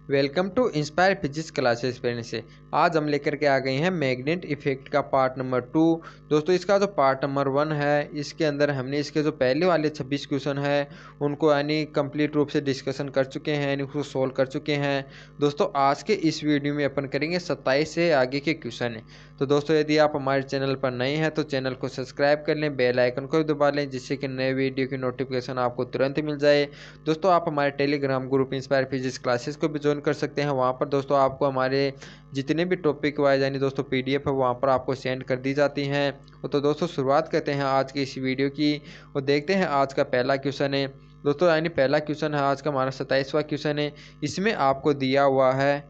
Welcome to Inspire Physics Classes friends से। आज हम लेकर के आ गए हैं मैग्नेट इफेक्ट का पार्ट नंबर 2। दोस्तों इसका जो पार्ट नंबर 1 है इसके अंदर हमने इसके जो पहले वाले 26 क्वेश्चन है उनको यानी कंप्लीट रूप से डिस्कशन कर चुके हैं, यानी उसको सोल्व कर चुके हैं। दोस्तों आज के इस वीडियो में अपन करेंगे 27 से आगे के क्वेश्चन। तो दोस्तों यदि आप हमारे चैनल पर नए हैं तो चैनल को सब्सक्राइब कर लें, बेल आइकन को भी दबा लें जिससे कि नए वीडियो की नोटिफिकेशन आपको तुरंत मिल जाए। दोस्तों आप हमारे Telegram group inspire Physics classes को भी ज्वाइन कर सकते हैं। वहाँ पर दोस्तों आपको हमारे जितने भी टॉपिक वाइज यानी दोस्तों पीडीएफ है वहाँ पर आपको सेंड कर दी जाती हैं। तो दोस्तों शुरुआत करते हैं आज की इस वीडियो की और देखते हैं आज का पहला क्वेश्चन है। दोस्तों यानी पहला क्वेश्चन है आज का हमारा 27वां क्वेश्चन है। इसमें आपको दिया हुआ है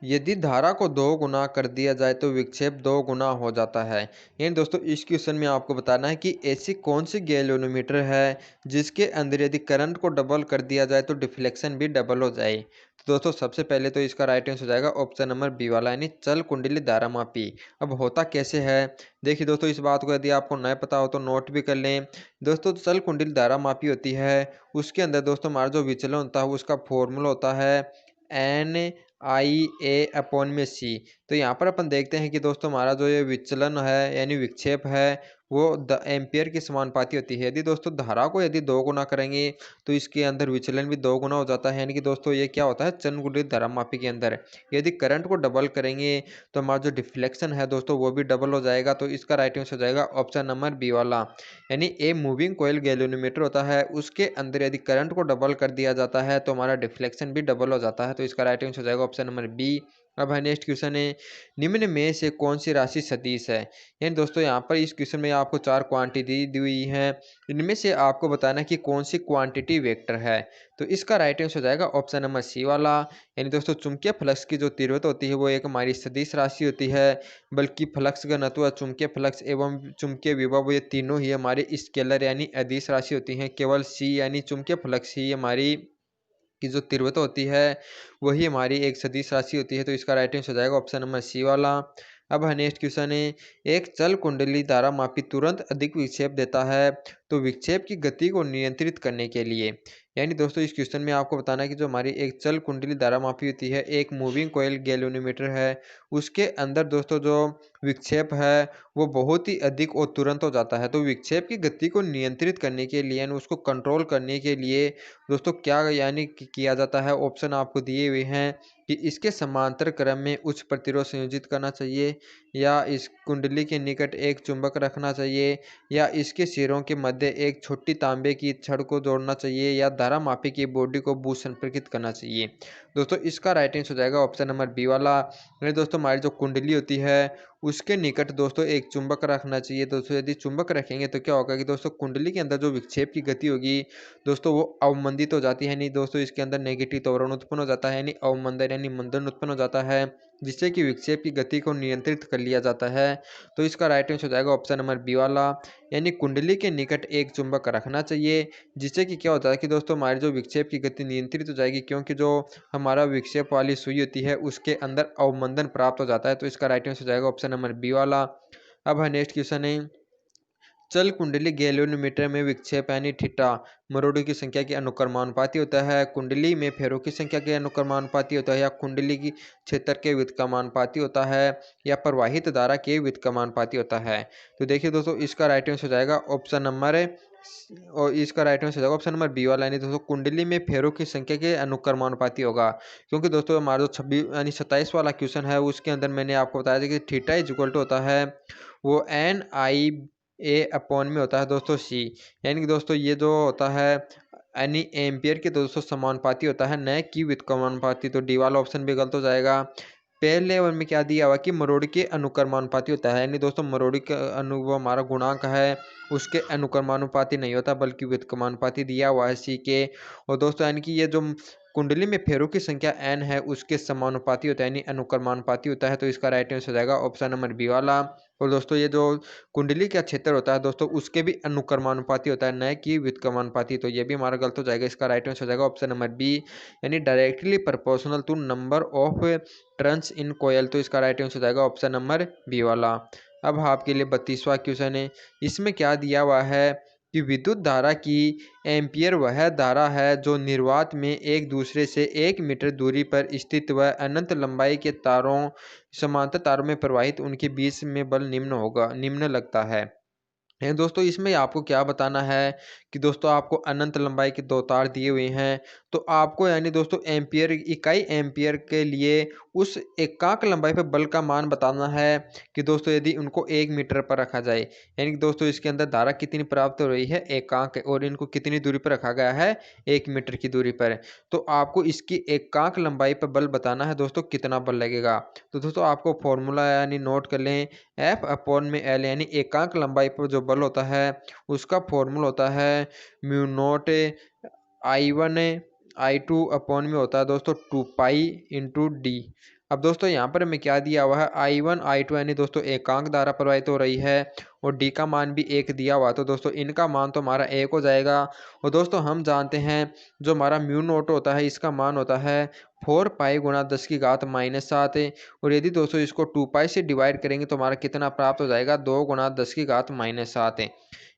यदि धारा को 2 गुना कर दिया जाए तो विक्षेप 2 गुना हो जाता है। यानी दोस्तों इस क्वेश्चन में आपको बताना है कि ऐसी कौन सी गैल्वेनोमीटर है जिसके अंदर यदि करंट को डबल कर दिया जाए तो डिफ्लेक्शन भी डबल हो जाए। तो दोस्तों सबसे पहले तो इसका राइट आंसर हो जाएगा ऑप्शन नंबर बी वाला यानी चल कुंडली धारा मापी। अब होता कैसे है देखिए दोस्तों, इस बात को यदि आपको नहीं पता हो तो नोट भी कर लें। दोस्तों चल कुंडली धारा मापी होती है, उसके अंदर दोस्तों हमारा जो विचलन होता है उसका फॉर्मूला होता है एन आई ए अपॉन में सी। तो यहाँ पर अपन देखते हैं कि दोस्तों हमारा जो ये विचलन है यानी विक्षेप है वो एम्पियर के समानुपाती होती है। यदि दोस्तों धारा को यदि 2 गुना करेंगे तो इसके अंदर विचलन भी 2 गुना हो जाता है। यानी कि दोस्तों ये क्या होता है चंद गुणित धारा मापी के अंदर यदि करंट को डबल करेंगे तो हमारा जो डिफ्लेक्शन है दोस्तों वो भी डबल हो जाएगा। तो इसका राइट आंसर हो जाएगा ऑप्शन नंबर बी वाला यानी ए मूविंग कोयल गैल्वेनोमीटर होता है, उसके अंदर यदि करंट को डबल कर दिया जाता है तो हमारा डिफ्लेक्शन भी डबल हो जाता है। तो इसका राइट आंसर हो जाएगा ऑप्शन नंबर बी। अब है नेक्स्ट क्वेश्चन है निम्न में से कौन सी राशि सदिश है। यानी दोस्तों यहाँ पर इस क्वेश्चन में आपको 4 क्वांटिटी दी हुई है, इनमें से आपको बताना कि कौन सी क्वांटिटी वेक्टर है। तो इसका राइट आंसर हो जाएगा ऑप्शन नंबर सी वाला यानी दोस्तों चुंबकीय फ्लक्स की जो तीव्रता होती है वो एक हमारी सदिश राशि होती है, बल्कि फ्लक्स घनत्व चुंबकीय फ्लक्स एवं चुंबकीय विभव ये तीनों ही हमारे स्केलर यानी अदिश राशि होती हैं। केवल सी यानी चुंबकीय फ्लक्स ही हमारी की जो तीव्रता होती है वही हमारी एक सदिश राशि होती है। तो इसका राइट आंसर हो जाएगा ऑप्शन नंबर सी वाला। अब है नेक्स्ट क्वेश्चन है एक चल कुंडली धारा मापी तुरंत अधिक विक्षेप देता है तो विक्षेप की गति को नियंत्रित करने के लिए। यानी दोस्तों इस क्वेश्चन में आपको बताना है कि जो हमारी एक चल कुंडली धारा मापी होती है एक मूविंग कोयल गैल्वेनोमीटर है, उसके अंदर दोस्तों जो विक्षेप है वो बहुत ही अधिक और तुरंत हो जाता है। तो विक्षेप की गति को नियंत्रित करने के लिए यानी उसको कंट्रोल करने के लिए दोस्तों क्या यानी किया जाता है, ऑप्शन आपको दिए हुए हैं कि इसके समांतर क्रम में उच्च प्रतिरोध संयोजित करना चाहिए, या इस कुंडली के निकट एक चुंबक रखना चाहिए, या इसके सिरों के मध्य एक छोटी तांबे की छड़ को जोड़ना चाहिए, या धारा मापी की बॉडी को भू संपर्कित करना चाहिए। दोस्तों इसका राइट आंसर हो जाएगा ऑप्शन नंबर बी वाला यानी दोस्तों हमारी जो कुंडली होती है उसके निकट दोस्तों एक चुंबक रखना चाहिए। दोस्तों यदि चुंबक रखेंगे तो क्या होगा कि दोस्तों कुंडली के अंदर जो विक्षेप की गति होगी दोस्तों वो अवमंदित हो जाती है, नहीं दोस्तों इसके अंदर नेगेटिव त्वरण उत्पन्न हो जाता है यानी अवमंदन यानी मंदन उत्पन्न हो जाता है, जिससे कि विक्षेप की गति को नियंत्रित कर लिया जाता है। तो इसका राइट आंसर हो जाएगा ऑप्शन नंबर बी वाला यानी कुंडली के निकट एक चुंबक रखना चाहिए, जिससे कि क्या होता है कि दोस्तों हमारी जो विक्षेप की गति नियंत्रित हो जाएगी, क्योंकि जो हमारा विक्षेप वाली सुई होती है उसके अंदर अवमंदन प्राप्त हो जाता है। तो इसका राइट आंसर हो जाएगा ऑप्शन नंबर बी वाला। अब है नेक्स्ट क्वेश्चन है चल कुंडली गैल्वेनोमीटर में विक्षेप यानी थीटा मरोड़ी की संख्या के अनुक्रमानुपाती होता है, कुंडली में फेरों की संख्या के अनुक्रमानुपाती होता है, या कुंडली की क्षेत्र के व्युत्क्रमानुपाती होता है, या प्रवाहित धारा के व्युत्क्रमानुपाती होता है। तो देखिए दोस्तों इसका राइट आंसर हो जाएगा ऑप्शन नंबर और इसका राइट आंसर हो जाएगा ऑप्शन नंबर बी वाला यानी दोस्तों कुंडली में फेरों की संख्या के अनुक्रमानुपाती होगा। क्योंकि दोस्तों हमारा जो 26 यानी 27 वाला क्वेश्चन है उसके अंदर मैंने आपको बताया था कि थीटा इज इक्वल टू होता है वो एन आई ए अपॉन में होता है दोस्तों सी। यानी कि दोस्तों ये जो होता है यानी एम्पियर के दोस्तों समानुपाती होता है न कि व्युत्क्रमानुपाती। तो डी वाला ऑप्शन भी गलत हो जाएगा। पहले लेवल में क्या दिया हुआ कि मरोड़ी के अनुक्रमानुपाती होता है, यानी दोस्तों मरोड़ी का वो हमारा गुणांक है उसके अनुक्रमानुपाती नहीं होता बल्कि व्युत्क्रमानुपाती दिया हुआ है सी के। और दोस्तों यानी कि ये जो कुंडली में फेरों की संख्या n है उसके समानुपाती होता है यानी अनुक्रमानुपाती होता है। तो इसका राइट आंसर हो जाएगा ऑप्शन नंबर बी वाला। और दोस्तों ये जो कुंडली का क्षेत्र होता है दोस्तों उसके भी अनुक्रमानुपाती होता है न कि व्युत्क्रमानुपाती। तो ये भी हमारा गलत हो जाएगा। इसका राइट आंसर हो जाएगा ऑप्शन नंबर बी यानी directly proportional to number of turns in coil. तो इसका राइट आंसर हो जाएगा ऑप्शन नंबर बी वाला। अब आपके लिए 32वां क्वेश्चन है, इसमें क्या दिया हुआ है कि विद्युत धारा की एम्पियर वह धारा है जो निर्वात में एक दूसरे से 1 मीटर दूरी पर स्थित व अनंत लंबाई के तारों समांतर तारों में प्रवाहित उनके बीच में बल निम्न लगता है दोस्तों। इसमें आपको क्या बताना है कि दोस्तों आपको अनंत लंबाई के दो तार दिए हुए हैं, तो आपको यानी दोस्तों एम्पियर इकाई एम्पियर के लिए उस एकांक लंबाई पर बल का मान बताना है कि दोस्तों यदि उनको 1 मीटर पर रखा जाए, यानी कि दोस्तों इसके अंदर धारा कितनी प्राप्त हो रही है एकांक, और इनको कितनी दूरी पर रखा गया है 1 मीटर की दूरी पर, तो आपको इसकी एकांक लंबाई पर बल बताना है दोस्तों कितना बल लगेगा। तो दोस्तों आपको फॉर्मूला यानी नोट कर लें, एफ अपॉन में एल, यानी एकांक लंबाई पर जो बल होता है उसका फॉर्मूला होता है mu naught I1 I2 upon में होता है दोस्तों 2 पाई इंटू डी। अब दोस्तों यहाँ पर हमें क्या दिया हुआ है I1 I2 यानी दोस्तों एकांक धारा प्रवाहित हो रही है और डी का मान भी 1 दिया हुआ, तो दोस्तों इनका मान तो हमारा 1 हो जाएगा। और दोस्तों हम जानते हैं जो हमारा म्यू नोट होता है इसका मान होता है 4 पाई गुणा 10 की घात -7, और यदि दोस्तों इसको 2 पाई से डिवाइड करेंगे तो हमारा कितना प्राप्त हो जाएगा 2 गुणा 10 की घात -7।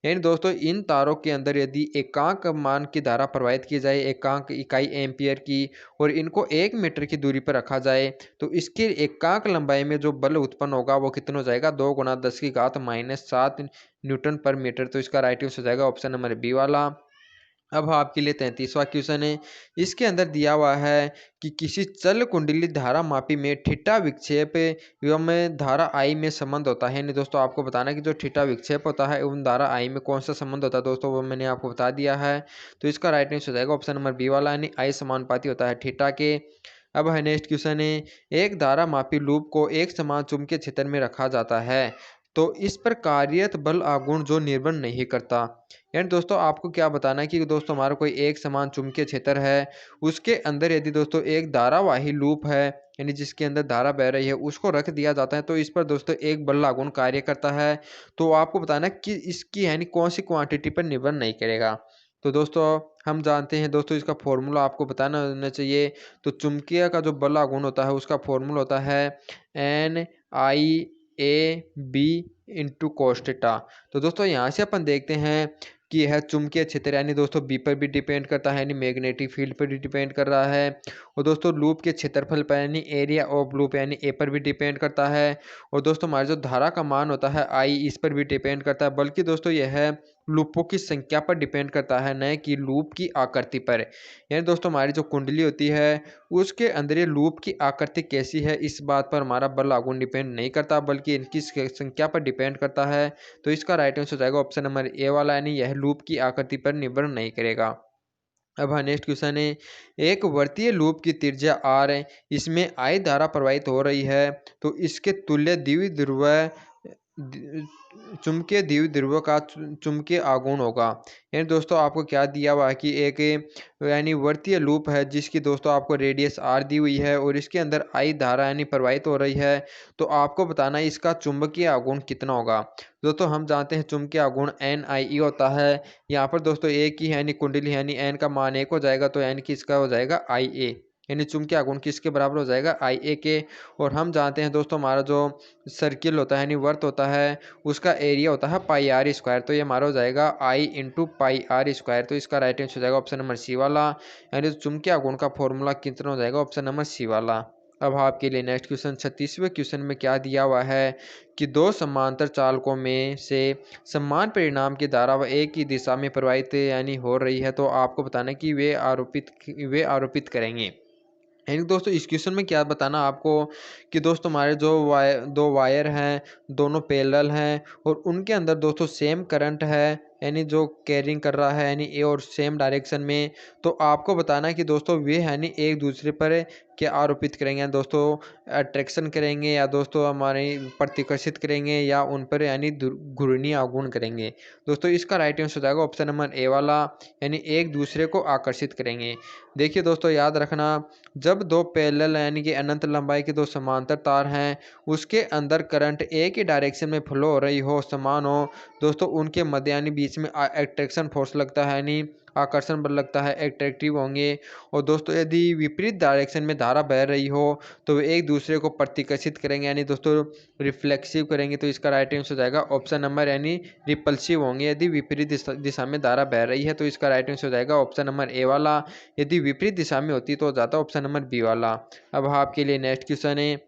यानी दोस्तों इन तारों के अंदर यदि एकांक मान की धारा प्रवाहित की जाए एकांक इकाई एम्पियर की और इनको 1 मीटर की दूरी पर रखा जाए तो इसकी एकांक लंबाई में जो बल उत्पन्न होगा वो कितना हो जाएगा 2 गुणा 10 की घात -7 न्यूटन पर मीटर। तो इसका राइट आंसर हो जाएगा ऑप्शन नंबर बी वाला। अब आपके लिए 33वां क्वेश्चन है। इसके अंदर दिया हुआ है कि किसी चल कुंडली धारा मापी में थीटा विक्षेप एवं धारा आई में संबंध होता है। नहीं दोस्तों आपको बताना है कि जो थीटा विक्षेप होता है एवं धारा आई में कौन सा संबंध होता है दोस्तों, वो मैंने आपको बता दिया है। तो इसका राइट आंसर हो जाएगा ऑप्शन नंबर बी वाला, यानी आई समानुपाती होता है थीटा के। अब है नेक्स्ट क्वेश्चन है, एक धारा मापी लूप को एक समान चुंबकीय क्षेत्र में रखा जाता है तो इस पर कार्यरत बल आघूर्ण जो निर्भर नहीं करता। यानी दोस्तों आपको क्या बताना है कि दोस्तों हमारा कोई एक समान चुंबकीय क्षेत्र है, उसके अंदर यदि दोस्तों एक धारावाही लूप है यानी जिसके अंदर धारा बह रही है उसको रख दिया जाता है तो इस पर दोस्तों एक बल आघूर्ण कार्य करता है। तो आपको बताना है कि इसकी यानी कौन सी क्वांटिटी पर निर्भर नहीं करेगा। तो दोस्तों हम जानते हैं दोस्तों इसका फॉर्मूला आपको बताना होना चाहिए। तो चुंबकीय का जो बल आघूर्ण होता है उसका फॉर्मूला होता है NIAB इंटू कोस थीटा। तो दोस्तों यहाँ से अपन देखते हैं कि यह चुंबकीय क्षेत्र यानी दोस्तों बी पर भी डिपेंड करता है, यानी मैग्नेटिक फील्ड पर भी डिपेंड कर रहा है। और दोस्तों लूप के क्षेत्रफल पर यानी एरिया ऑफ लूप यानी ए पर भी डिपेंड करता है। और दोस्तों हमारे जो धारा का मान होता है आई इस पर भी डिपेंड करता है, बल्कि दोस्तों यह लूपों की संख्या पर डिपेंड करता है न कि लूप की आकृति पर। यानी दोस्तों हमारी जो कुंडली होती है उसके अंदर ये लूप की आकृति कैसी है इस बात पर हमारा बल आघूर्ण डिपेंड नहीं करता, बल्कि इनकी संख्या पर डिपेंड करता है। तो इसका राइट आंसर हो जाएगा ऑप्शन नंबर ए वाला, यानी यह लूप की आकृति पर निर्भर नहीं करेगा। अब हाँ नेक्स्ट क्वेश्चन है, एक वर्तीय लूप की त्रिज्या r है, इसमें I धारा प्रवाहित हो रही है तो इसके तुल्य द्विध्रुव चुंबकीय द्विध्रुव का चुंबकीय आघूर्ण होगा। यानी दोस्तों आपको क्या दिया हुआ है कि एक यानी वर्तीय लूप है जिसकी दोस्तों आपको रेडियस r दी हुई है और इसके अंदर I धारा यानी प्रवाहित हो रही है, तो आपको बताना है इसका चुंबकीय आघूर्ण कितना होगा। दोस्तों हम जानते हैं चुंबकीय आघूर्ण NIE होता है। यहाँ पर दोस्तों एक ही यानी कुंडली यानी n का मान 1 हो जाएगा तो यानी कि इसका हो जाएगा IA, यानी चुंबकीय आघूर्ण किसके बराबर हो जाएगा IA के। और हम जानते हैं दोस्तों हमारा जो सर्किल होता है यानी वर्त होता है उसका एरिया होता है पाई r स्क्वायर, तो ये हमारा हो जाएगा I into pi r square. तो इसका राइट आंसर हो जाएगा ऑप्शन नंबर सी वाला, यानी चुंबकीय आघूर्ण का फॉर्मूला कितना हो जाएगा ऑप्शन नंबर सी वाला। अब आपके लिए नेक्स्ट क्वेश्चन 36वें क्वेश्चन में क्या दिया हुआ है कि दो समांतर चालकों में से समान परिणाम की धारा व एक ही दिशा में प्रवाहित यानी हो रही है, तो आपको बताना है कि वे आरोपित करेंगे। यानी दोस्तों इस क्वेश्चन में क्या बताना आपको कि दोस्तों हमारे जो दो वायर हैं दोनों पैरेलल हैं और उनके अंदर दोस्तों सेम करंट है यानी जो कैरिंग कर रहा है यानी ए और सेम डायरेक्शन में। तो आपको बताना है कि दोस्तों वे यानी एक दूसरे पर क्या आरोपित करेंगे, दोस्तों अट्रैक्शन करेंगे या दोस्तों हमारे प्रतिकर्षित करेंगे या उन पर यानी घूर्णी आघूर्ण करेंगे। दोस्तों इसका राइट आंसर हो जाएगा ऑप्शन नंबर ए वाला, यानी एक दूसरे को आकर्षित करेंगे। देखिए दोस्तों याद रखना, जब दो पैरेलल यानी कि अनंत लंबाई के दो समांतर तार हैं उसके अंदर करंट एक ही डायरेक्शन में फ्लो हो रही हो समान हो दोस्तों उनके मध्य यानी बीच में अट्रैक्शन फोर्स लगता है यानी आकर्षण बल लगता है, अट्रैक्टिव होंगे। और दोस्तों यदि विपरीत डायरेक्शन में धारा बह रही हो तो वे एक दूसरे को प्रतिकर्षित करेंगे, यानी दोस्तों रिफ्लेक्सिव करेंगे। तो इसका राइट आंसर हो जाएगा ऑप्शन नंबर, यानी रिपल्सिव होंगे यदि विपरीत दिशा में धारा बह रही है। तो इसका राइट आंसर हो जाएगा ऑप्शन नंबर ए वाला। यदि विपरीत दिशा में होती तो हो जाता ऑप्शन नंबर बी वाला। अब आपके लिए नेक्स्ट क्वेश्चन है,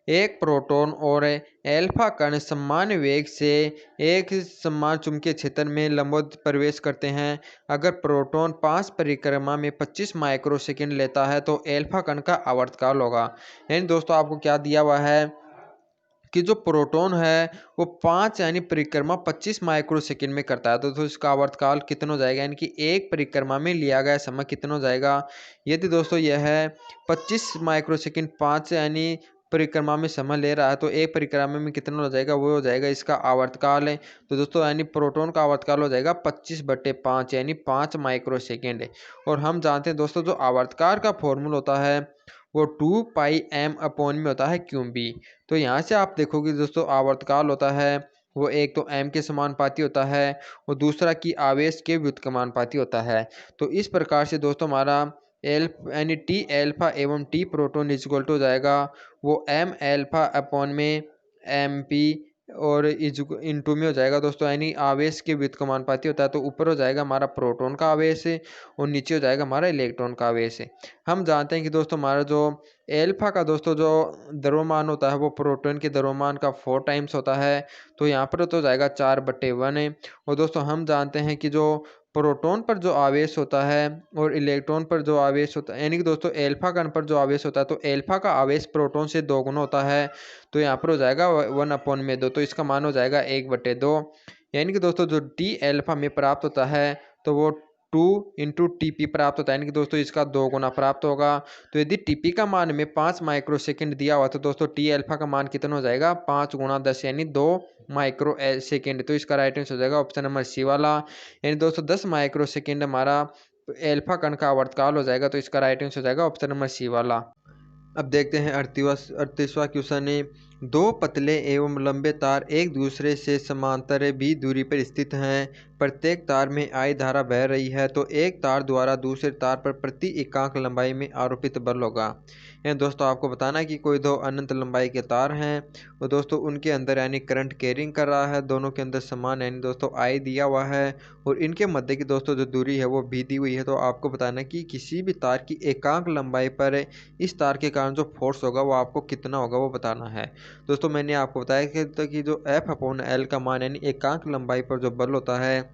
एक प्रोटॉन और एल्फा कण समान वेग से एक समान चुंबकीय क्षेत्र में लंबवत प्रवेश करते हैं। अगर प्रोटॉन 5 परिक्रमा में 25 माइक्रोसेकंड लेता है तो एल्फा कण का आवर्तकाल होगा। यानी दोस्तों आपको क्या दिया हुआ है कि जो प्रोटॉन है वो 5 यानी परिक्रमा 25 माइक्रोसेकंड में करता है। तो इसका आवर्तकाल कितना हो जाएगा, यानी कि एक परिक्रमा में लिया गया समय कितना हो जाएगा। यदि दोस्तों यह है 25 माइक्रोसेकंड 5 यानी परिक्रमा में समय ले रहा है तो एक परिक्रमा में कितना हो जाएगा, वो हो जाएगा इसका आवर्तकाल है। तो दोस्तों यानी प्रोटॉन का आवर्तकाल हो जाएगा 25/5 यानी 5 माइक्रोसेकंड। और हम जानते हैं दोस्तों जो आवर्तकाल का फॉर्मूला होता है वो 2πm/में होता है क्यूबी। तो यहाँ से आप देखोगे दोस्तों आवर्तकाल होता है वो एक तो m के समानुपाती होता है और दूसरा की आवेश के व्युत्क्रमानुपाती होता है। तो इस प्रकार से दोस्तों हमारा एल यानी टी एल्फा एवं टी प्रोटॉन इक्वल टू हो जाएगा वो m एल्फा में mp और इंटू में हो जाएगा दोस्तों, यानी आवेश के व्युत्क्रमानुपाती होता है। तो ऊपर हो जाएगा हमारा प्रोटॉन का आवेश और नीचे हो जाएगा हमारा इलेक्ट्रॉन का आवेश। हम जानते हैं कि दोस्तों हमारा जो एल्फा का दोस्तों जो द्रव्यमान होता है वो प्रोटॉन के द्रव्यमान का 4 टाइम्स होता है। तो यहाँ पर तो जाएगा 4/1। और दोस्तों हम जानते हैं कि जो प्रोटॉन पर जो आवेश होता है और इलेक्ट्रॉन पर जो आवेश होता है, यानी कि दोस्तों एल्फा कण पर जो आवेश होता है तो एल्फा का आवेश प्रोटॉन से 2 गुना होता है। तो यहाँ पर हो जाएगा 1/2। तो इसका मान हो जाएगा 1/2। यानी कि दोस्तों जो टी एल्फा में प्राप्त होता है तो वो 2 × टीपी प्राप्त होता है, यानी कि दोस्तों इसका 2 गुना प्राप्त होगा। तो यदि टीपी का मान में 5 माइक्रोसेकंड दिया हुआ तो दोस्तों टी एल्फा का मान कितना हो जाएगा 5 × 10 यानी 2 माइक्रोसेकंड। तो इसका राइट आंसर हो जाएगा ऑप्शन नंबर सी वाला, यानी दोस्तों 10 माइक्रोसेकंड हमारा एल्फा कण का आवर्तकाल हो जाएगा। तो इसका राइट आंसर हो जाएगा ऑप्शन नंबर सी वाला। अब देखते हैं 38वां क्वेश्चन है, दो पतले एवं लंबे तार एक दूसरे से समांतर भी दूरी पर स्थित हैं। प्रत्येक तार में I धारा बह रही है तो एक तार द्वारा दूसरे तार पर प्रति एकांक लंबाई में आरोपित बल होगा। यानी दोस्तों आपको बताना है कि कोई दो अनंत लंबाई के तार हैं और दोस्तों उनके अंदर यानी करंट कैरिंग कर रहा है, दोनों के अंदर समान यानी दोस्तों I दिया हुआ है और इनके मध्य की दोस्तों जो दूरी है वो भी दी हुई है। तो आपको बताना है कि किसी भी तार की एकांक लंबाई पर इस तार के कारण जो फोर्स होगा वो आपको कितना होगा वो बताना है। दोस्तों मैंने आपको बताया कि जो F/L का मान यानी एकांक लंबाई पर जो बल होता है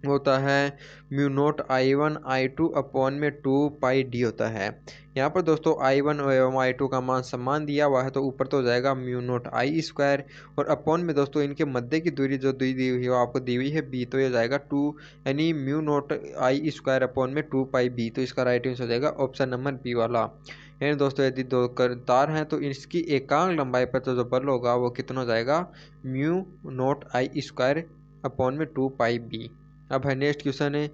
वो होता है μ0 I1 I2/2πd होता है। यहाँ पर दोस्तों I1 एवं I2 का मान समान दिया हुआ है तो ऊपर तो हो जाएगा μ0 I² और अपॉन में दोस्तों इनके मध्य की दूरी जो दी हुई है वो आपको दी हुई है b, तो ये जाएगा 2 यानी μ0 I² अपॉन में 2πb। तो इसका राइट आंसर हो जाएगा ऑप्शन नंबर बी वाला। यानी दोस्तों यदि दो तार हैं तो इसकी एकांक लंबाई पर तो जो बल होगा वो कितना हो जाएगा μ0 I² अपॉन में 2πb। अब है नेक्स्ट क्वेश्चन है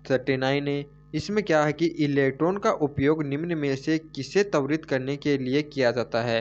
39 है, इसमें क्या है कि इलेक्ट्रॉन का उपयोग निम्न में से किसे त्वरित करने के लिए किया जाता है।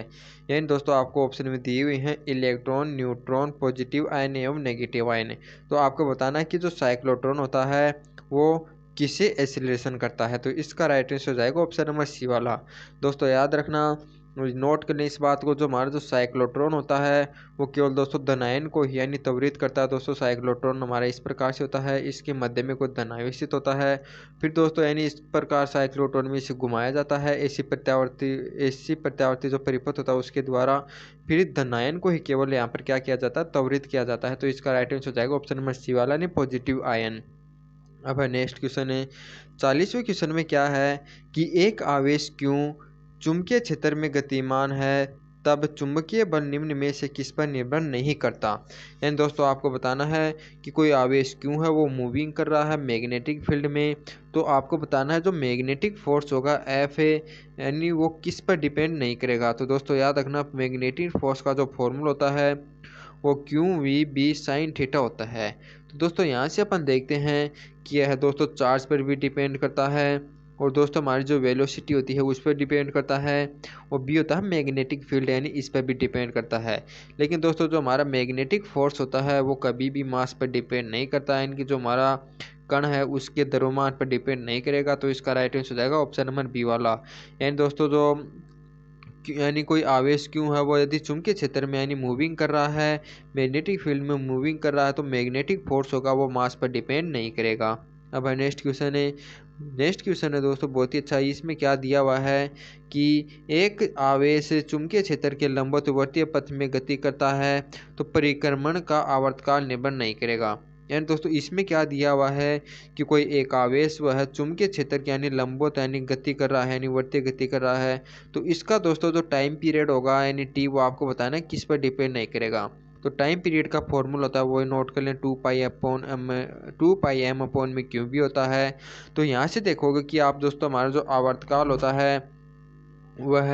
यानी दोस्तों आपको ऑप्शन में दिए हुए हैं इलेक्ट्रॉन, न्यूट्रॉन, पॉजिटिव आयन एवं नेगेटिव आयन। तो आपको बताना है कि जो साइक्लोट्रॉन होता है वो किसे एक्सीलरेशन करता है। तो इसका राइट आंसर हो जाएगा ऑप्शन नंबर सी वाला। दोस्तों याद रखना, नोट करने इस बात को, जो हमारा जो साइक्लोट्रॉन होता है वो केवल दोस्तों धनायन को ही यानी त्वरित करता है। दोस्तों साइक्लोट्रॉन हमारा इस प्रकार से होता है, इसके मध्य में कोई धनावेश स्थित होता है। फिर दोस्तों यानी इस प्रकार साइक्लोट्रॉन में इसे घुमाया जाता है ऐसी प्रत्यावर्ती जो परिपथ होता है उसके द्वारा। फिर धनायन को ही केवल यहाँ पर क्या किया जाता है, त्वरित किया जाता है। तो इसका राइट आंसर हो जाएगा ऑप्शन नंबर सी वाला ने पॉजिटिव आयन। अब है नेक्स्ट क्वेश्चन है 40वें क्वेश्चन में क्या है कि एक आवेश क्यों चुंबकीय क्षेत्र में गतिमान है तब चुंबकीय बल निम्न में से किस पर निर्भर नहीं करता। यानी दोस्तों आपको बताना है कि कोई आवेश क्यों है वो मूविंग कर रहा है मैग्नेटिक फील्ड में। तो आपको बताना है जो मैग्नेटिक फोर्स होगा F है यानी वो किस पर डिपेंड नहीं करेगा। तो दोस्तों याद रखना मैग्नेटिक फोर्स का जो फॉर्मूला होता है वो QVB sin θ होता है। तो दोस्तों यहाँ से अपन देखते हैं कि यह दोस्तों चार्ज पर भी डिपेंड करता है और दोस्तों हमारी जो वेलोसिटी होती है उस पर डिपेंड करता है। और बी होता है मैग्नेटिक फील्ड, यानी इस पर भी डिपेंड करता है। लेकिन दोस्तों जो हमारा मैग्नेटिक फोर्स होता है वो कभी भी मास पर डिपेंड नहीं करता है, यानी कि जो हमारा कण है उसके द्रव्यमान पर डिपेंड नहीं करेगा। तो इसका राइट आंसर हो जाएगा ऑप्शन नंबर बी वाला। यानी दोस्तों जो यानी कोई आवेश क्यों है वो यदि चुंबकीय क्षेत्र में यानी मूविंग कर रहा है, मैग्नेटिक फील्ड में मूविंग कर रहा है, तो मैग्नेटिक फोर्स होगा वो मास पर डिपेंड नहीं करेगा। अब है नेक्स्ट क्वेश्चन है दोस्तों बहुत ही अच्छा। इसमें क्या दिया हुआ है कि एक आवेश चुंबकीय क्षेत्र के लंबवत पथ में गति करता है तो परिक्रमण का आवर्तकाल निर्भर नहीं करेगा। यानी दोस्तों इसमें क्या दिया हुआ है कि कोई एक आवेश वह चुंबकीय क्षेत्र के यानी लंबवत यानी गति कर रहा है, यानी वर्तीय गति कर रहा है, तो इसका दोस्तों जो टाइम पीरियड होगा यानी टी, वो आपको बताना है किस पर डिपेंड नहीं करेगा। तो टाइम पीरियड का फॉर्मूला होता है वो नोट कर लें, 2 पाई अपॉन में क्यू भी होता है। तो यहाँ से देखोगे कि आप दोस्तों हमारा जो आवर्तकाल होता है वह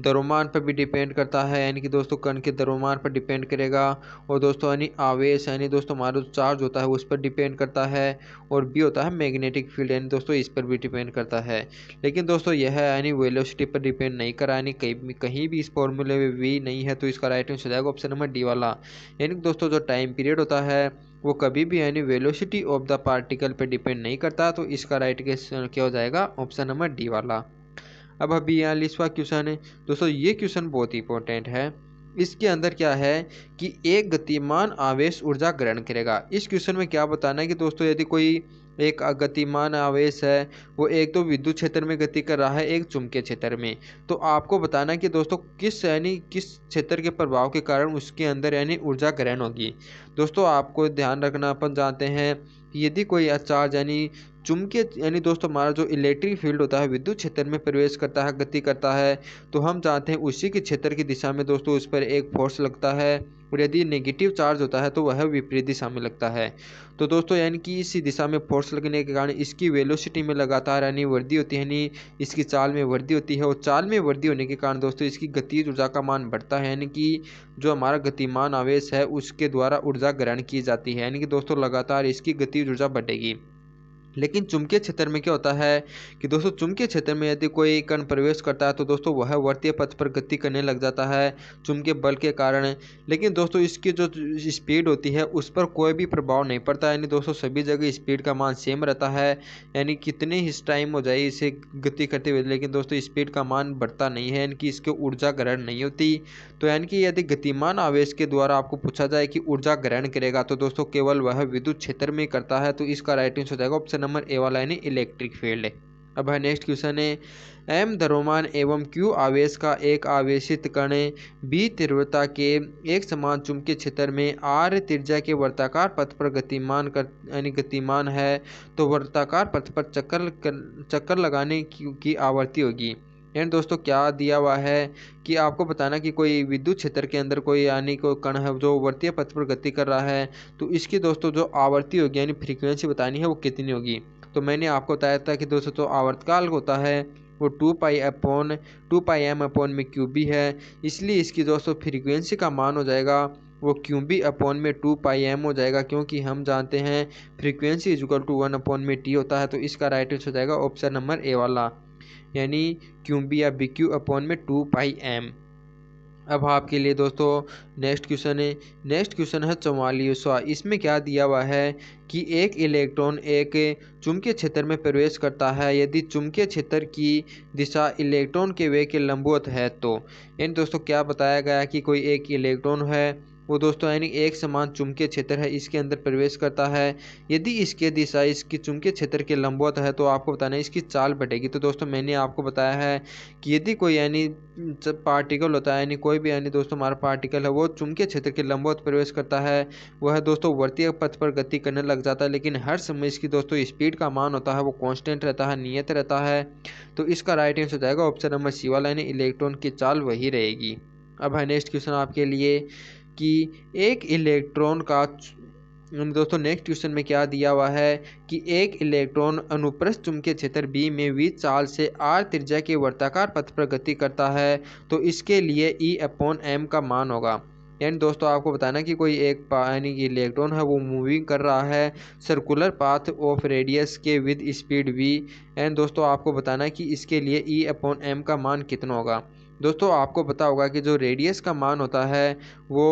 द्रव्यमान पर भी डिपेंड करता है, यानी कि दोस्तों कण के द्रव्यमान पर डिपेंड करेगा। और दोस्तों यानी आवेश यानी दोस्तों हमारा जो चार्ज होता है उस पर डिपेंड करता है। और बी होता है मैग्नेटिक फील्ड, यानी दोस्तों इस पर भी डिपेंड करता है। लेकिन दोस्तों यह यानी वेलोसिटी पर डिपेंड नहीं करा, यानी कहीं भी इस फॉर्मूले में वी नहीं है। तो इसका राइट आंसर हो जाएगा ऑप्शन नंबर डी वाला। यानी दोस्तों जो टाइम पीरियड होता है वो कभी भी यानी वेलोसिटी ऑफ द पार्टिकल पर डिपेंड नहीं करता। तो इसका राइट क्या हो जाएगा ऑप्शन नंबर डी वाला। अब 42वां क्वेश्चन है दोस्तों, ये क्वेश्चन बहुत ही इंपॉर्टेंट है। इसके अंदर क्या है कि एक गतिमान आवेश ऊर्जा ग्रहण करेगा। इस क्वेश्चन में क्या बताना है कि दोस्तों यदि कोई एक गतिमान आवेश है वो एक तो विद्युत क्षेत्र में गति कर रहा है, एक चुंबकीय क्षेत्र में, तो आपको बताना है कि दोस्तों किस क्षेत्र के प्रभाव के कारण उसके अंदर यानी ऊर्जा ग्रहण होगी। दोस्तों आपको ध्यान रखना, अपन जानते हैं कि यदि कोई चार्ज यानी चुंबकीय यानी दोस्तों हमारा जो इलेक्ट्रिक फील्ड होता है विद्युत क्षेत्र में प्रवेश करता है, गति करता है, तो हम जानते हैं उसी के क्षेत्र की दिशा में दोस्तों उस पर एक फोर्स लगता है। और यदि नेगेटिव चार्ज होता है तो वह विपरीत दिशा में लगता है। तो दोस्तों यानी कि इसी दिशा में फोर्स लगने के कारण इसकी वेलोसिटी में लगातार यानी वृद्धि होती है, यानी इसकी चाल में वृद्धि होती है। और चाल में वृद्धि होने के कारण दोस्तों इसकी गतिज ऊर्जा का मान बढ़ता है, यानी कि जो हमारा गतिमान आवेश है उसके द्वारा ऊर्जा ग्रहण की जाती है, यानी कि दोस्तों लगातार इसकी गतिज ऊर्जा बढ़ेगी। लेकिन चुंबकीय क्षेत्र में क्या होता है कि दोस्तों चुंबकीय क्षेत्र में यदि कोई कण प्रवेश करता है तो दोस्तों वह वर्तीय पथ पर गति करने लग जाता है चुंबकीय बल के कारण। लेकिन दोस्तों इसकी जो स्पीड होती है उस पर कोई भी प्रभाव नहीं पड़ता, यानी दोस्तों सभी जगह स्पीड का मान सेम रहता है, यानी कितने ही टाइम हो जाए इसे गति करते हुए, लेकिन दोस्तों स्पीड का मान बढ़ता नहीं है, यानी कि इसके ऊर्जा ग्रहण नहीं होती। तो यानी कि यदि गतिमान आवेश के द्वारा आपको पूछा जाए कि ऊर्जा ग्रहण करेगा तो दोस्तों केवल वह विद्युत क्षेत्र में करता है। तो इसका राइट आंसर हो जाएगा ऑप्शन नंबर ए वाला, यानी इलेक्ट्रिक फील्ड। अब है नेक्स्ट क्वेश्चन है, एम द्रव्यमान एवं क्यू आवेश का एक आवेशित कण बी तीव्रता के एक समान चुंबकीय क्षेत्र में आर त्रिज्या के वर्ताकार पथ पर गतिमान है, तो वर्ताकार पथ पर चक्कर लगाने की आवृत्ति होगी। एंड दोस्तों क्या दिया हुआ है कि आपको बताना कि कोई विद्युत क्षेत्र के अंदर कोई यानी कोई कण है जो वर्तीय पथ पर गति कर रहा है, तो इसकी दोस्तों जो आवृत्ति होगी यानी फ्रीक्वेंसी बतानी है वो कितनी होगी। तो मैंने आपको बताया था कि दोस्तों जो आवर्तकाल होता है वो 2 पाई एम अपॉन में क्यू बी है, इसलिए इसकी दोस्तों फ्रीक्वेंसी का मान हो जाएगा वो क्यू बी अपॉन में 2 पाई एम हो जाएगा, क्योंकि हम जानते हैं frequency is equal to 1 upon में टी होता है। तो इसका राइट आंसर हो जाएगा ऑप्शन नंबर ए वाला, यानी क्यू बी या बी क्यू अपॉन में 2 पाई एम। अब आपके लिए दोस्तों नेक्स्ट क्वेश्चन है 44वां। इसमें क्या दिया हुआ है कि एक इलेक्ट्रॉन एक चुंबकीय क्षेत्र में प्रवेश करता है यदि चुंबकीय क्षेत्र की दिशा इलेक्ट्रॉन के वेग के लंबवत है। तो यानी दोस्तों क्या बताया गया कि कोई एक इलेक्ट्रॉन है वो दोस्तों यानी एक समान चुंबकीय क्षेत्र है इसके अंदर प्रवेश करता है, यदि इसके दिशा इसकी चुंबकीय क्षेत्र के लंबवत है तो आपको बताना है इसकी चाल बढ़ेगी। तो दोस्तों मैंने आपको बताया है कि यदि कोई यानी पार्टिकल होता है यानी कोई भी यानी दोस्तों हमारा पार्टिकल है वो चुंबकीय क्षेत्र के लंबवत प्रवेश करता है, वह दोस्तों वर्तीय पथ पर गति करने लग जाता है, लेकिन हर समय इसकी दोस्तों स्पीड का मान होता है वो कांस्टेंट रहता है, नियत रहता है। तो इसका राइट आंसर हो जाएगा ऑप्शन नंबर सी वाला, यानी इलेक्ट्रॉन की चाल वही रहेगी। अब है नेक्स्ट क्वेश्चन आपके लिए कि एक इलेक्ट्रॉन का दोस्तों नेक्स्ट क्वेश्चन में क्या दिया हुआ है कि एक इलेक्ट्रॉन अनुप्रस्थ चुंबकीय क्षेत्र बी में v चाल से r त्रिज्या के वर्ताकार पथ पर गति करता है, तो इसके लिए E अपॉन m का मान होगा। यानी दोस्तों आपको बताना कि कोई एक यानी कि इलेक्ट्रॉन है वो मूविंग कर रहा है सर्कुलर पाथ ऑफ रेडियस के विद स्पीड v। एंड दोस्तों आपको बताना है कि इसके लिए E/m का मान कितना होगा। दोस्तों आपको पता होगा कि जो रेडियस का मान होता है वो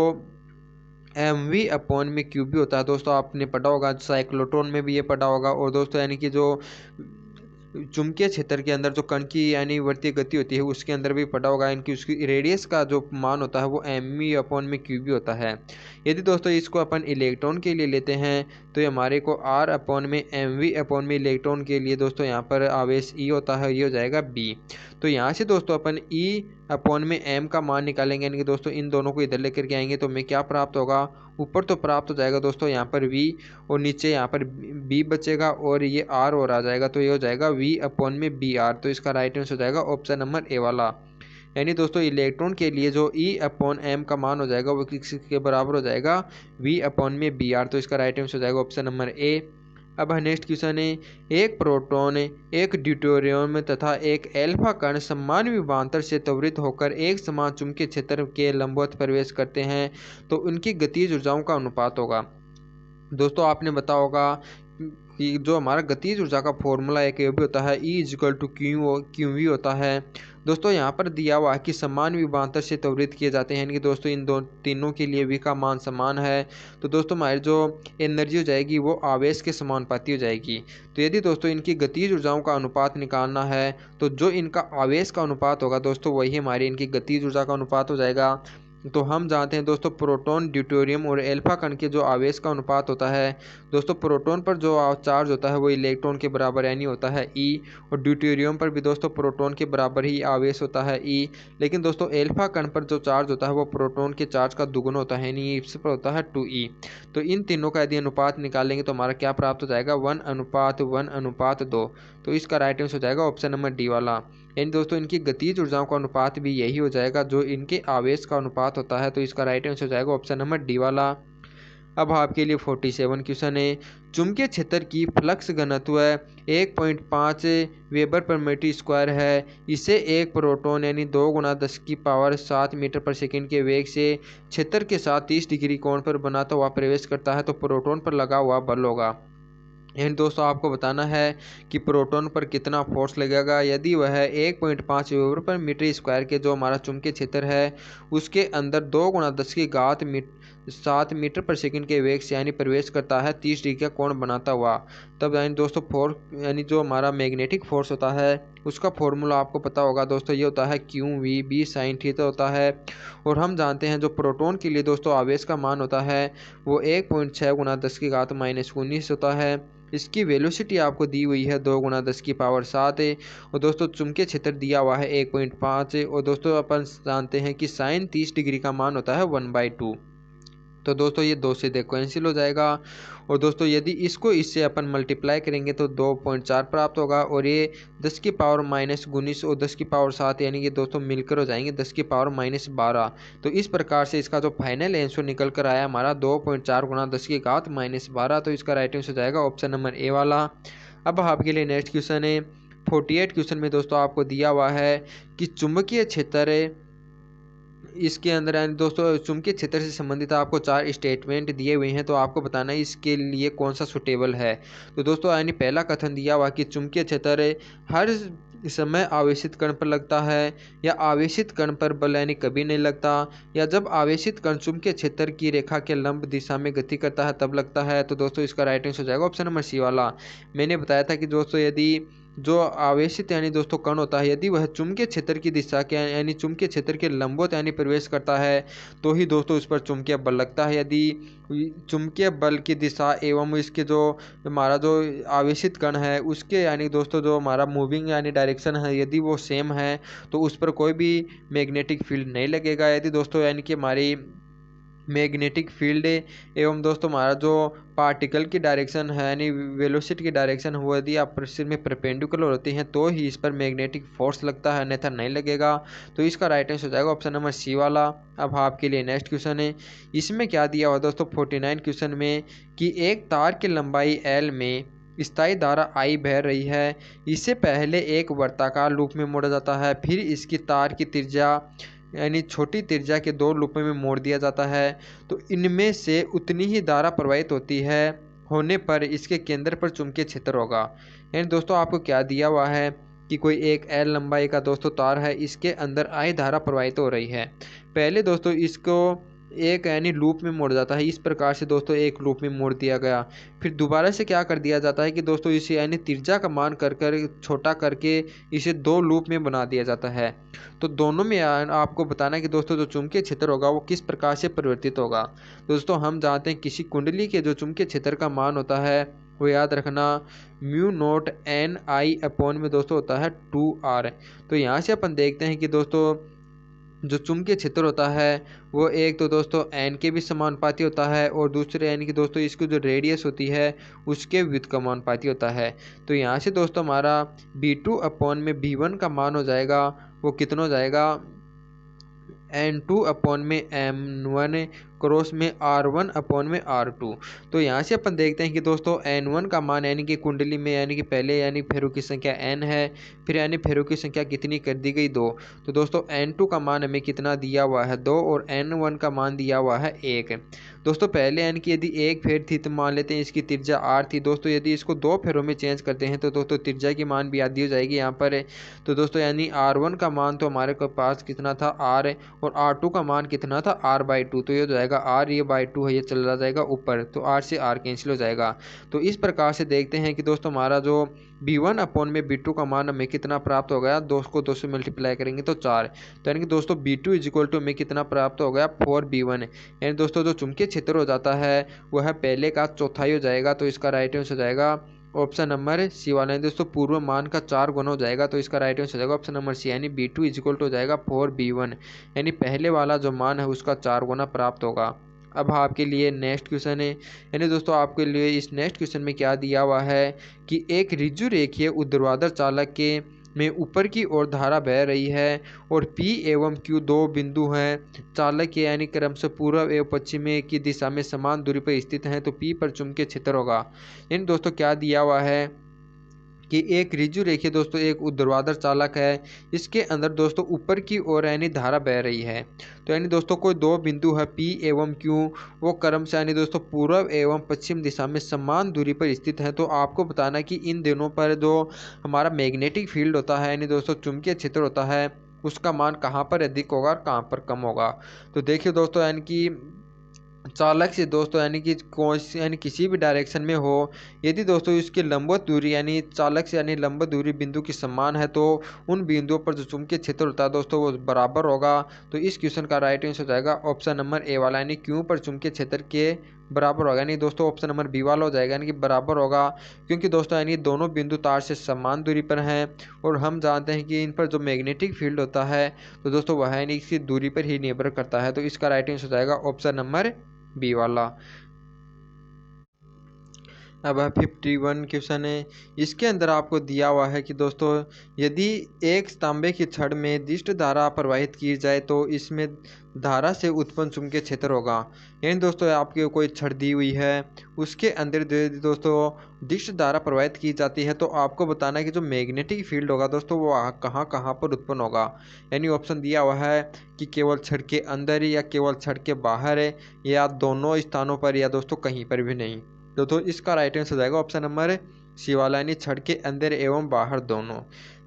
mv/क्यूब भी होता है। दोस्तों आपने पढ़ा होगा, साइक्लोट्रॉन में भी ये पढ़ा होगा। और दोस्तों यानी कि जो चुंबकीय क्षेत्र के अंदर जो कण की यानी वर्तीय गति होती है उसके अंदर भी पढ़ा होगा, इनकी उसकी रेडियस का जो मान होता है वो mv/क्यूब भी होता है। यदि दोस्तों इसको अपन इलेक्ट्रॉन के लिए लेते हैं तो ये हमारे को r/mv/में इलेक्ट्रॉन के लिए दोस्तों यहाँ पर आवेश E होता है, ये हो जाएगा B। तो यहाँ से दोस्तों अपन E/m का मान निकालेंगे, यानी कि दोस्तों इन दोनों को इधर लेकर के आएंगे तो हमें क्या प्राप्त होगा, ऊपर तो प्राप्त हो जाएगा दोस्तों यहाँ पर v और नीचे यहाँ पर b बचेगा और ये r और आ जाएगा, तो ये हो जाएगा v/br। तो इसका राइट आंसर हो जाएगा ऑप्शन नंबर ए वाला। यानी दोस्तों इलेक्ट्रॉन के लिए जो E/m का मान हो जाएगा वो किसके बराबर हो जाएगा, v/br। तो इसका राइट आंसर हो जाएगा ऑप्शन नंबर ए। अब नेक्स्ट क्वेश्चन है, एक प्रोटॉन, एक ड्यूटेरियम तथा एक एल्फा कण समान विभवांतर से त्वरित होकर एक समान चुंबकीय क्षेत्र के लंबवत प्रवेश करते हैं तो उनकी गतिज ऊर्जाओं का अनुपात होगा। दोस्तों आपने बताया होगा कि जो हमारा गतिज ऊर्जा का फॉर्मूला एक ये भी होता है E=q/v होता है। दोस्तों यहाँ पर दिया हुआ है कि समान विभवांतर से त्वरित किए जाते हैं, यानी कि दोस्तों इन तीनों के लिए v का मान समान है। तो दोस्तों हमारी जो एनर्जी हो जाएगी वो आवेश के समानुपाती हो जाएगी। तो यदि दोस्तों इनकी गतिज ऊर्जाओं का अनुपात निकालना है तो जो इनका आवेश का अनुपात होगा दोस्तों वही हमारी इनकी गतिज ऊर्जा का अनुपात हो जाएगा। तो हम जानते हैं दोस्तों प्रोटॉन, ड्यूटेरियम और एल्फा कण के जो आवेश का अनुपात होता है, दोस्तों प्रोटॉन पर जो चार्ज होता है वो इलेक्ट्रॉन के बराबर यानी होता है E, और ड्यूटेरियम पर भी दोस्तों प्रोटॉन के बराबर ही आवेश होता है E। लेकिन दोस्तों एल्फा कण पर जो चार्ज होता है वो प्रोटॉन के चार्ज का दुगुना होता है, यानी इस पर होता है 2E। तो इन तीनों का यदि अनुपात निकालेंगे तो हमारा क्या प्राप्त हो जाएगा, 1:1:2। तो इसका राइट आंसर हो जाएगा ऑप्शन नंबर डी वाला। यानी दोस्तों इनकी गतिज ऊर्जाओं का अनुपात भी यही हो जाएगा जो इनके आवेश का अनुपात होता है। तो इसका राइट आंसर हो जाएगा ऑप्शन नंबर डी वाला। अब आपके लिए 47 क्वेश्चन है, चुंबकीय क्षेत्र की फ्लक्स घनत्व 1.5 वेबर पर मीटर स्क्वायर है। इसे एक प्रोटॉन यानी 2 × 10⁻⁷ मीटर पर सेकंड के वेग से क्षेत्र के साथ 30 डिग्री कोण पर बनाता हुआ प्रवेश करता है तो प्रोटॉन पर लगा हुआ बल होगा। एंड दोस्तों आपको बताना है कि प्रोटॉन पर कितना फोर्स लगेगा। यदि वह 1.5 वेबर पर मीटर स्क्वायर के जो हमारा चुंबकीय क्षेत्र है उसके अंदर 2 × 10⁻⁷ मीटर पर सेकंड के वेग से यानी प्रवेश करता है 30 डिग्री का कोण बनाता हुआ, तब यानी दोस्तों फोर्स यानी जो हमारा मैग्नेटिक फोर्स होता है उसका फॉर्मूला आपको पता होगा दोस्तों, ये होता है QV sin⁻θ होता है। और हम जानते हैं जो प्रोटॉन के लिए दोस्तों आवेश का मान होता है वो 1.6 × 10⁻⁻19 होता है। इसकी वेलोसिटी आपको दी हुई है 2 × 10⁻⁷ और दोस्तों चुंबकीय क्षेत्र दिया हुआ है 1.5 और दोस्तों अपन जानते हैं कि साइन 30 डिग्री का मान होता है 1/2। तो दोस्तों ये 2 से देखो कैंसिल हो जाएगा और दोस्तों यदि इसको इससे अपन मल्टीप्लाई करेंगे तो 2.4 प्राप्त होगा और ये 10⁻⁻19 और 10⁻7 यानी कि दोस्तों मिलकर हो जाएंगे 10⁻−12। तो इस प्रकार से इसका जो फाइनल आंसर निकल कर आया हमारा 2.4 × 10⁻12। तो इसका राइट आंसर हो जाएगा ऑप्शन नंबर ए वाला। अब आपके लिए नेक्स्ट क्वेश्चन है 48 क्वेश्चन में दोस्तों आपको दिया हुआ है कि चुंबकीय क्षेत्र इसके अंदर यानी दोस्तों चुंबकीय क्षेत्र से संबंधित आपको 4 स्टेटमेंट दिए हुए हैं तो आपको बताना है इसके लिए कौन सा सुटेबल है। तो दोस्तों यानी पहला कथन दिया हुआ कि चुंबकीय क्षेत्र हर समय आवेशित कण पर लगता है या आवेशित कण पर बल यानी कभी नहीं लगता, या जब आवेशित कण चुंबकीय क्षेत्र की रेखा के लंब दिशा में गति करता है तब लगता है। तो दोस्तों इसका राइट आंसर हो जाएगा ऑप्शन नंबर सी वाला। मैंने बताया था कि दोस्तों यदि जो आवेशित यानी दोस्तों कण होता है यदि वह चुंबकीय क्षेत्र की दिशा के यानी चुंबकीय क्षेत्र के लंबवत यानी प्रवेश करता है तो ही दोस्तों उस पर चुंबकीय बल लगता है। यदि चुंबकीय बल की दिशा एवं इसके जो हमारा जो आवेशित कण है उसके यानी दोस्तों जो हमारा मूविंग यानी डायरेक्शन है यदि वो सेम है तो उस पर कोई भी मैग्नेटिक फील्ड नहीं लगेगा। यदि दोस्तों यानी कि हमारी मैग्नेटिक फील्ड एवं दोस्तों हमारा जो पार्टिकल की डायरेक्शन है यानी वेलोसिटी की डायरेक्शन वो यदि आपस में परपेंडिकुलर होती हैं तो ही इस पर मैग्नेटिक फोर्स लगता है, अन्यथा नहीं लगेगा। तो इसका राइट आंसर हो जाएगा ऑप्शन नंबर सी वाला। अब आपके लिए नेक्स्ट क्वेश्चन है, इसमें क्या दिया हुआ दोस्तों 49 क्वेश्चन में कि एक तार की लंबाई L में स्थायी धारा I बह रही है। इससे पहले एक वर्ताकार लूप में मोड़ा जाता है, फिर इसकी तार की त्रिज्या यानी छोटी त्रिज्या के दो लूपों में मोड़ दिया जाता है तो इनमें से उतनी ही धारा प्रवाहित होती है होने पर इसके केंद्र पर चुंबकीय क्षेत्र होगा। यानी दोस्तों आपको क्या दिया हुआ है कि कोई एक एल लंबाई का दोस्तों तार है, इसके अंदर आई धारा प्रवाहित हो रही है। पहले दोस्तों इसको एक यानी लूप में मोड़ जाता है, इस प्रकार से दोस्तों एक लूप में मोड़ दिया गया। फिर दोबारा से क्या कर दिया जाता है कि दोस्तों इसे यानी त्रिज्या का मान कर छोटा करके इसे दो लूप में बना दिया जाता है। तो दोनों में आपको बताना है कि दोस्तों जो चुंबकीय क्षेत्र होगा वो किस प्रकार से परिवर्तित होगा। दोस्तों हम जानते हैं किसी कुंडली के जो चुंबकीय क्षेत्र का मान होता है वो याद रखना म्यू नोट एन आई अपॉन में दोस्तों होता है 2r। तो यहाँ से अपन देखते हैं कि दोस्तों जो चुंबकीय क्षेत्र होता है वो एक तो दोस्तों एन के भी समानुपाती होता है और दूसरे यानी कि दोस्तों इसकी जो रेडियस होती है उसके व्युत्क्रमानुपाती होता है। तो यहाँ से दोस्तों हमारा b2 अपॉन में b1 का मान हो जाएगा वो कितना हो जाएगा n2 अपॉन में m1 क्रॉस में r1 अपॉन में r2। तो यहाँ से अपन देखते हैं कि दोस्तों n1 का मान यानी कि कुंडली में यानी कि पहले यानी फेरों की संख्या n है, फिर यानी फेरों की संख्या कितनी कर दी गई 2। तो दोस्तों n2 का मान हमें कितना दिया हुआ है 2 और n1 का मान दिया हुआ है 1। दोस्तों पहले यानी कि यदि एक फेर थी तो मान लेते हैं इसकी त्रिज्या r थी। दोस्तों यदि इसको दो फेरों में चेंज करते हैं तो दोस्तों त्रिज्या की मान भी आधी हो जाएगी यहाँ पर। तो दोस्तों यानी r1 का मान तो हमारे पास कितना था r और r2 का मान कितना था r/2। तो ये हो जाएगा r, ये बाई 2 है, ये चला जाएगा ऊपर तो r से r कैंसिल हो जाएगा। तो इस प्रकार से देखते हैं कि दोस्तों हमारा जो b1 अपॉन में b2 का मान हमें कितना प्राप्त हो गया, 2 को 2 से मल्टीप्लाई करेंगे तो 4। तो यानी कि दोस्तों b2 इज इक्वल टू हमें कितना प्राप्त हो गया 4b1। यानी दोस्तों जो चुंबकीय क्षेत्र हो जाता है वह पहले का चौथाई हो जाएगा। तो इसका राइट आंसर हो जाएगा ऑप्शन नंबर सी वाला। दोस्तों पूर्व मान का 4 गुना हो जाएगा तो इसका राइट आंसर हो जाएगा ऑप्शन नंबर सी यानी b2 इज इक्वल टू हो जाएगा 4b1। यानी पहले वाला जो मान है उसका 4 गुना प्राप्त होगा। अब आपके लिए नेक्स्ट क्वेश्चन है, यानी दोस्तों आपके लिए इस नेक्स्ट क्वेश्चन में क्या दिया हुआ है कि एक ऋजु रेखीय ऊर्ध्वाधर चालक के में ऊपर की ओर धारा बह रही है और P एवं Q दो बिंदु हैं चालक के यानी क्रम से पूर्व एवं पश्चिम की दिशा में समान दूरी पर स्थित हैं। तो P पर चुंबकीय क्षेत्र होगा। यानी दोस्तों क्या दिया हुआ है कि एक ऋजु रेखीय दोस्तों एक ऊर्ध्वाधर चालक है, इसके अंदर दोस्तों ऊपर की ओर यानी धारा बह रही है। तो यानी दोस्तों कोई दो बिंदु है P एवं Q, वो क्रम से यानी दोस्तों पूर्व एवं पश्चिम दिशा में समान दूरी पर स्थित है। तो आपको बताना कि इन दोनों पर जो हमारा मैग्नेटिक फील्ड होता है यानी दोस्तों चुंबकीय क्षेत्र होता है उसका मान कहाँ पर अधिक होगा और कहाँ पर कम होगा। तो देखिए दोस्तों यानी कि चालक से दोस्तों यानी कि कौन यानी किसी भी डायरेक्शन में हो, यदि दोस्तों इसकी लंबवत दूरी यानी चालक से यानी लंबवत दूरी बिंदु की समान है तो उन बिंदुओं पर जो चुंबकीय क्षेत्र होता है दोस्तों वो बराबर होगा। तो इस क्वेश्चन का राइट आंसर हो जाएगा ऑप्शन नंबर ए वाला यानी क्यों पर चुंबकीय क्षेत्र के बराबर होगा। यानी दोस्तों ऑप्शन नंबर बी वाला हो जाएगा यानी कि बराबर होगा, क्योंकि दोस्तों यानी दोनों बिंदु तार से समान दूरी पर हैं और हम जानते हैं कि इन पर जो मैग्नेटिक फील्ड होता है तो दोस्तों वह यानी इसकी दूरी पर ही निर्भर करता है। तो इसका राइट आंसर हो जाएगा ऑप्शन नंबर बी वाला। अब 51 क्वेश्चन है, इसके अंदर आपको दिया हुआ है कि दोस्तों यदि एक तांबे की छड़ में दिष्ट धारा प्रवाहित की जाए तो इसमें धारा से उत्पन्न चुंबकीय क्षेत्र होगा। यानी दोस्तों आपके कोई छड़ दी हुई है उसके अंदर दोस्तों दिष्ट धारा प्रवाहित की जाती है तो आपको बताना है कि जो मैग्नेटिक फील्ड होगा दोस्तों वो कहाँ कहाँ पर उत्पन्न होगा। यानी ऑप्शन दिया हुआ है कि केवल छड़ के अंदर या केवल छड़ के बाहर है या दोनों स्थानों पर या दोस्तों कहीं पर भी नहीं। तो इसका राइट आंसर हो जाएगा ऑप्शन नंबर सी वाला यानी छड़ के अंदर एवं बाहर दोनों।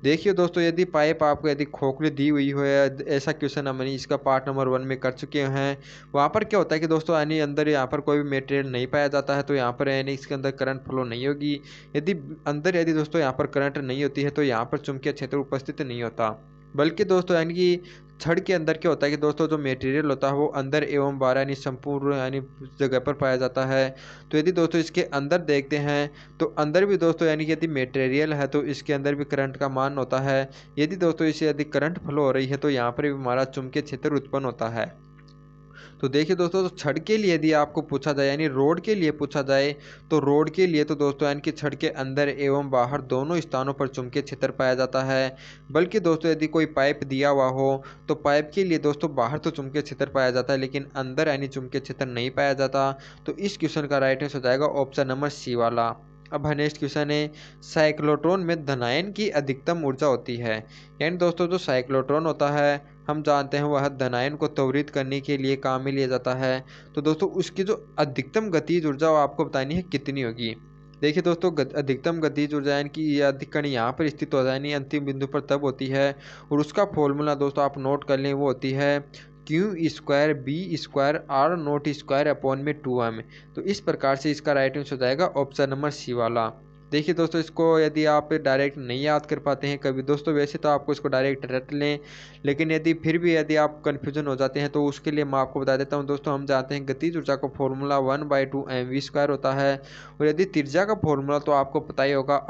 देखिए दोस्तों यदि पाइप आपको यदि खोखली दी हुई हो, ऐसा क्वेश्चन हमने इसका पार्ट नंबर 1 में कर चुके हैं। वहाँ पर क्या होता है कि दोस्तों यानी अंदर यहाँ पर कोई भी मटेरियल नहीं पाया जाता है तो यहाँ पर यानी इसके अंदर करंट फ्लो नहीं होगी। यदि अंदर यदि दोस्तों यहाँ पर करंट नहीं होती है तो यहाँ पर चुंबकीय क्षेत्र उपस्थित नहीं होता, बल्कि दोस्तों यानी कि छड़ के अंदर क्या होता है कि दोस्तों जो मटेरियल होता है वो अंदर एवं बाहर यानी संपूर्ण यानी जगह पर पाया जाता है। तो यदि दोस्तों इसके अंदर देखते हैं तो अंदर भी दोस्तों यानी कि यदि मटेरियल है तो इसके अंदर भी करंट का मान होता है। यदि दोस्तों इसे यदि करंट फ्लो हो रही है तो यहाँ पर भी हमारा चुंबकीय क्षेत्र उत्पन्न होता है। तो देखिए दोस्तों तो छड़ के लिए यदि आपको पूछा जाए यानी रोड के लिए पूछा जाए तो रोड के लिए तो दोस्तों यानी कि छड़ के अंदर एवं बाहर दोनों स्थानों पर चुंबकीय क्षेत्र पाया जाता है। बल्कि दोस्तों यदि कोई पाइप दिया हुआ हो तो पाइप के लिए दोस्तों बाहर तो चुंबकीय क्षेत्र पाया जाता है लेकिन अंदर यानी चुंबकीय क्षेत्र नहीं पाया जाता। तो इस क्वेश्चन का राइट आंसर हो जाएगा ऑप्शन नंबर सी वाला। अब नेक्स्ट क्वेश्चन है, साइक्लोट्रॉन में धनायन की अधिकतम ऊर्जा होती है। यानी दोस्तों जो साइक्लोट्रॉन होता है हम जानते हैं वह धनायन को त्वरित करने के लिए काम में लिया जाता है। तो दोस्तों उसकी जो अधिकतम गतिज ऊर्जा वो आपको बतानी है कितनी होगी। देखिए दोस्तों अधिकतम गतिज ऊर्जा यानी कि यह अधिकरण यहाँ पर स्थित हो जाए अंतिम बिंदु पर तब होती है, और उसका फॉर्मूला दोस्तों आप नोट कर लें, वो होती है Q²B²R0²/2m। तो इस प्रकार से इसका राइट आंसर हो जाएगा ऑप्शन नंबर सी वाला। देखिए दोस्तों इसको यदि आप डायरेक्ट नहीं याद कर पाते हैं कभी दोस्तों, वैसे तो आपको इसको डायरेक्ट रट लें, लेकिन यदि फिर भी यदि आप कन्फ्यूजन हो जाते हैं तो उसके लिए मैं आपको बता देता हूं दोस्तों। हम जानते हैं गतिज ऊर्जा का फॉर्मूला 1/2mv² होता है, और यदि त्रिज्या का फॉर्मूला तो आपको पता ही होगा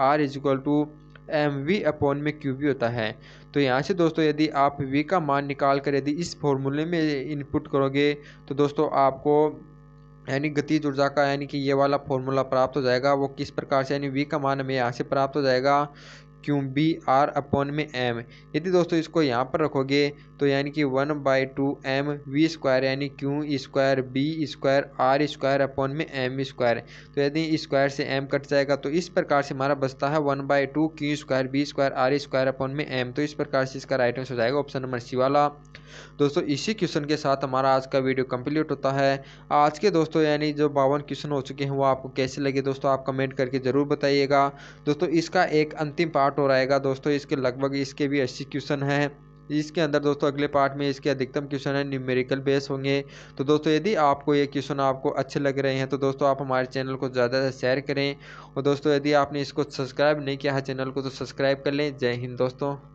R=mv/qb होता है। तो यहाँ से दोस्तों यदि आप v का मान निकाल कर यदि इस फॉर्मूले में इनपुट करोगे तो दोस्तों आपको यानी गतिज ऊर्जा का यानी कि ये वाला फॉर्मूला प्राप्त हो जाएगा। वो किस प्रकार से, यानी v का मान हमें यहाँ से प्राप्त हो जाएगा Q/B/R/m। यदि दोस्तों इसको यहाँ पर रखोगे तो यानी कि 1/2mv² यानी Q²B²R²/m²। तो यदि स्क्वायर से m कट जाएगा तो इस प्रकार से हमारा बचता है 1/2Q²B²R²/m। तो इस प्रकार से इसका राइट आंसर हो जाएगा ऑप्शन नंबर सी वाला। दोस्तों इसी क्वेश्चन के साथ हमारा आज का वीडियो कंप्लीट होता है। आज के दोस्तों यानी जो 52 क्वेश्चन हो चुके हैं वो आपको कैसे लगे दोस्तों आप कमेंट करके ज़रूर बताइएगा। दोस्तों इसका एक अंतिम पार्ट हो रहेगा दोस्तों, इसके लगभग इसके भी 80 क्वेश्चन हैं। इसके अंदर दोस्तों अगले पार्ट में इसके अधिकतम क्वेश्चन है न्यूमेरिकल बेस होंगे। तो दोस्तों यदि आपको ये क्वेश्चन आपको अच्छे लग रहे हैं तो दोस्तों आप हमारे चैनल को ज़्यादा से शेयर करें, और दोस्तों यदि आपने इसको सब्सक्राइब नहीं किया है चैनल को तो सब्सक्राइब कर लें। जय हिंद दोस्तों।